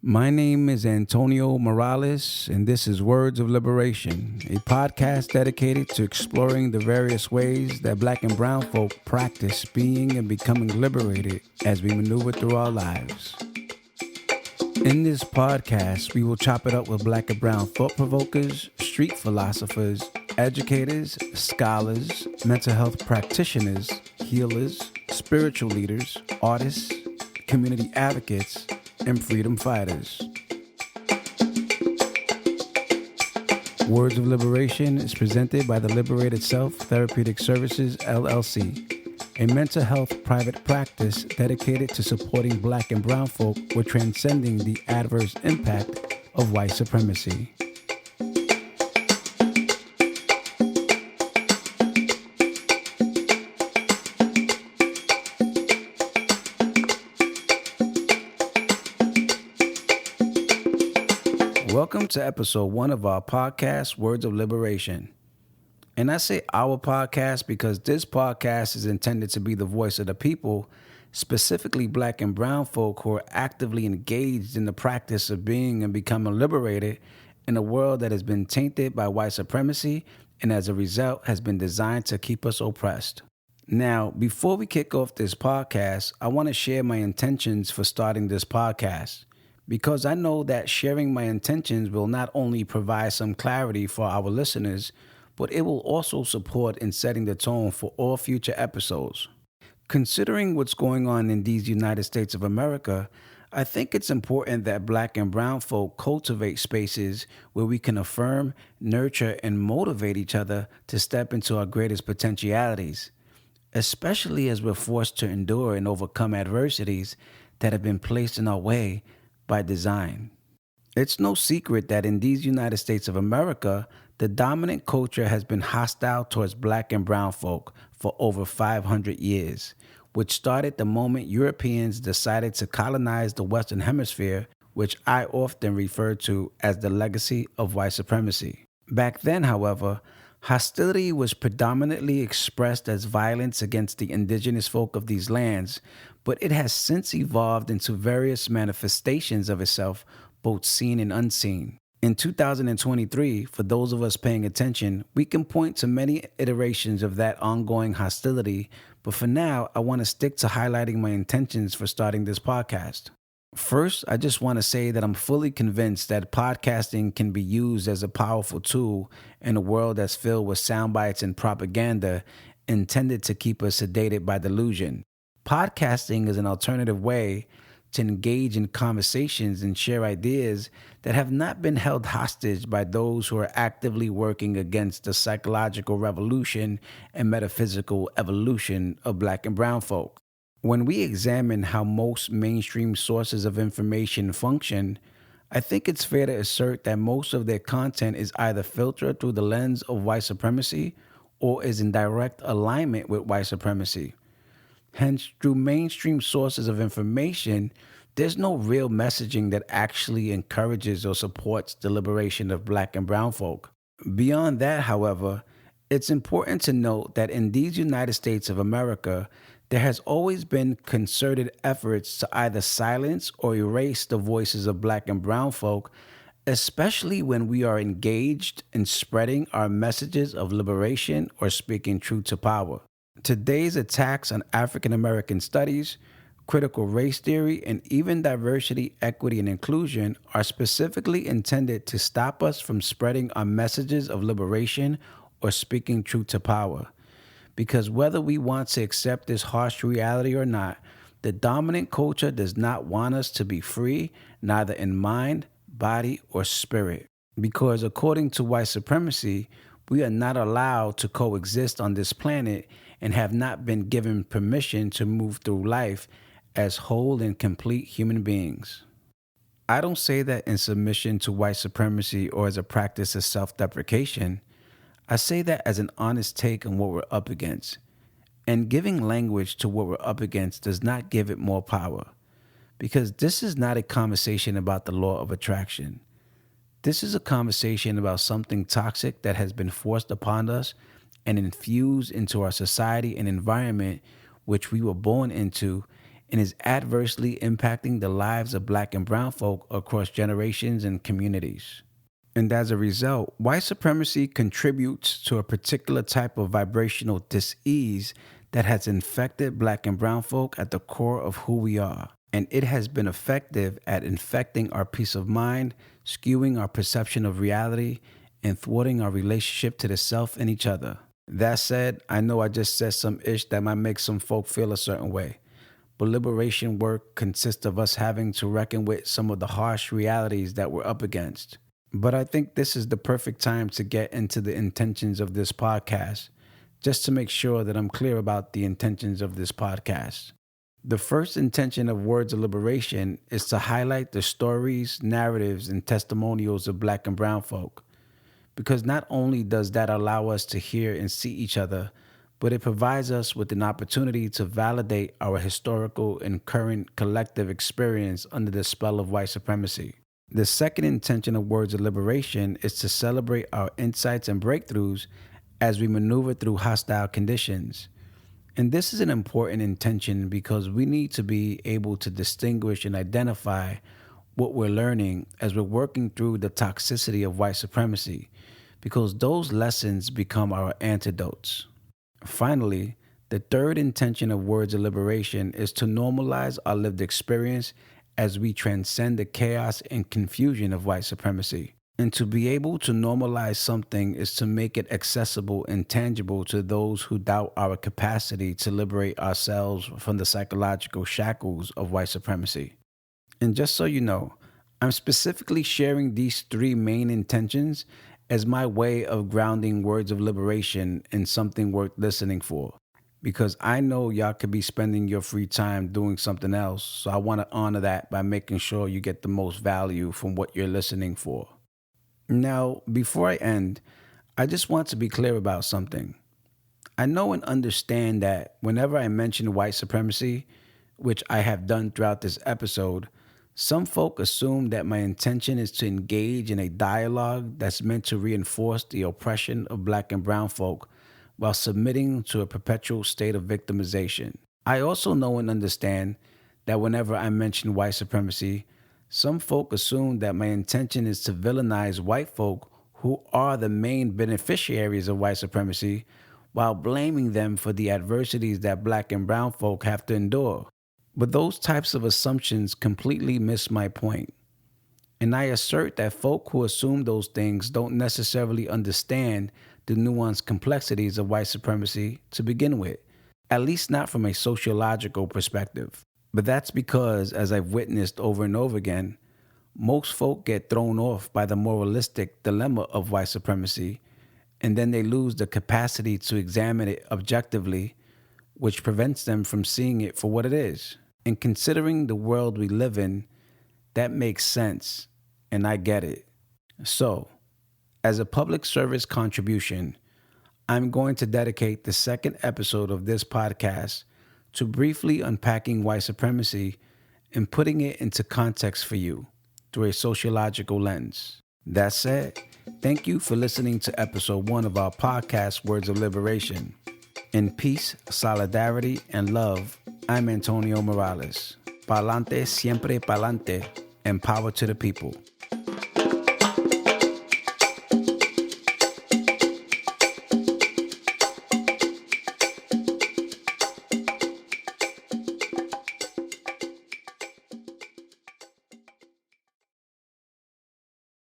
My name is Antonio Morales, and this is Words of Liberation, a podcast dedicated to exploring the various ways that Black and Brown folk practice being and becoming liberated as we maneuver through our lives. In this podcast, we will chop it up with Black and Brown thought provokers, street philosophers, educators, scholars, mental health practitioners, healers, spiritual leaders, artists, community advocates, and freedom fighters. Words of Liberation is presented by the Liberated Self Therapeutic Services, LLC, a mental health private practice dedicated to supporting Black and Brown folk with transcending the adverse impact of white supremacy. Welcome to episode 1 of our podcast, Words of Liberation. And I say our podcast because this podcast is intended to be the voice of the people, specifically Black and Brown folk who are actively engaged in the practice of being and becoming liberated in a world that has been tainted by white supremacy and as a result has been designed to keep us oppressed. Now, before we kick off this podcast, I want to share my intentions for starting this podcast, because I know that sharing my intentions will not only provide some clarity for our listeners, but it will also support in setting the tone for all future episodes. Considering what's going on in these United States of America, I think it's important that Black and Brown folk cultivate spaces where we can affirm, nurture, and motivate each other to step into our greatest potentialities, especially as we're forced to endure and overcome adversities that have been placed in our way by design. It's no secret that in these United States of America, the dominant culture has been hostile towards Black and Brown folk for over 500 years, which started the moment Europeans decided to colonize the Western Hemisphere, which I often refer to as the legacy of white supremacy. Back then, however, hostility was predominantly expressed as violence against the indigenous folk of these lands, but it has since evolved into various manifestations of itself, both seen and unseen. In 2023, for those of us paying attention, we can point to many iterations of that ongoing hostility, but for now, I want to stick to highlighting my intentions for starting this podcast. First, I just want to say that I'm fully convinced that podcasting can be used as a powerful tool in a world that's filled with sound bites and propaganda intended to keep us sedated by delusion. Podcasting is an alternative way to engage in conversations and share ideas that have not been held hostage by those who are actively working against the psychological revolution and metaphysical evolution of Black and Brown folk. When we examine how most mainstream sources of information function, I think it's fair to assert that most of their content is either filtered through the lens of white supremacy or is in direct alignment with white supremacy. Hence, through mainstream sources of information, there's no real messaging that actually encourages or supports the liberation of Black and Brown folk. Beyond that, however, it's important to note that in these United States of America, there has always been concerted efforts to either silence or erase the voices of Black and Brown folk, especially when we are engaged in spreading our messages of liberation or speaking truth to power. Today's attacks on African American studies, critical race theory, and even diversity, equity, and inclusion are specifically intended to stop us from spreading our messages of liberation or speaking truth to power. Because whether we want to accept this harsh reality or not, the dominant culture does not want us to be free, neither in mind, body, or spirit. Because according to white supremacy, we are not allowed to coexist on this planet and have not been given permission to move through life as whole and complete human beings. I don't say that in submission to white supremacy or as a practice of self-deprecation. I say that as an honest take on what we're up against. And giving language to what we're up against does not give it more power. Because this is not a conversation about the law of attraction. This is a conversation about something toxic that has been forced upon us and infused into our society and environment, which we were born into, and is adversely impacting the lives of Black and brown folk across generations and communities. And as a result, white supremacy contributes to a particular type of vibrational dis-ease that has infected Black and brown folk at the core of who we are. And it has been effective at infecting our peace of mind, skewing our perception of reality, and thwarting our relationship to the self and each other. That said, I know I just said some ish that might make some folk feel a certain way. But liberation work consists of us having to reckon with some of the harsh realities that we're up against. But I think this is the perfect time to get into the intentions of this podcast, just to make sure that I'm clear about the intentions of this podcast. The first intention of Words of Liberation is to highlight the stories, narratives, and testimonials of Black and brown folk. Because not only does that allow us to hear and see each other, but it provides us with an opportunity to validate our historical and current collective experience under the spell of white supremacy. The second intention of Words of Liberation is to celebrate our insights and breakthroughs as we maneuver through hostile conditions. And this is an important intention because we need to be able to distinguish and identify what we're learning as we're working through the toxicity of white supremacy, because those lessons become our antidotes. Finally, the third intention of Words of Liberation is to normalize our lived experience as we transcend the chaos and confusion of white supremacy. And to be able to normalize something is to make it accessible and tangible to those who doubt our capacity to liberate ourselves from the psychological shackles of white supremacy. And just so you know, I'm specifically sharing these three main intentions as my way of grounding Words of Liberation in something worth listening for. Because I know y'all could be spending your free time doing something else, so I want to honor that by making sure you get the most value from what you're listening for. Now, before I end, I just want to be clear about something. I know and understand that whenever I mention white supremacy, which I have done throughout this episode, some folk assume that my intention is to engage in a dialogue that's meant to reinforce the oppression of Black and brown folk while submitting to a perpetual state of victimization. I also know and understand that whenever I mention white supremacy, some folk assume that my intention is to villainize white folk who are the main beneficiaries of white supremacy while blaming them for the adversities that Black and brown folk have to endure. But those types of assumptions completely miss my point. And I assert that folk who assume those things don't necessarily understand the nuanced complexities of white supremacy to begin with, at least not from a sociological perspective. But that's because, as I've witnessed over and over again, most folk get thrown off by the moralistic dilemma of white supremacy, and then they lose the capacity to examine it objectively, which prevents them from seeing it for what it is. And considering the world we live in, that makes sense, and I get it. So, as a public service contribution, I'm going to dedicate the second episode of this podcast to briefly unpacking white supremacy and putting it into context for you through a sociological lens. That said, thank you for listening to episode 1 of our podcast, Words of Liberation. In peace, solidarity, and love, I'm Antonio Morales. Pa'lante, siempre pa'lante, and power to the people.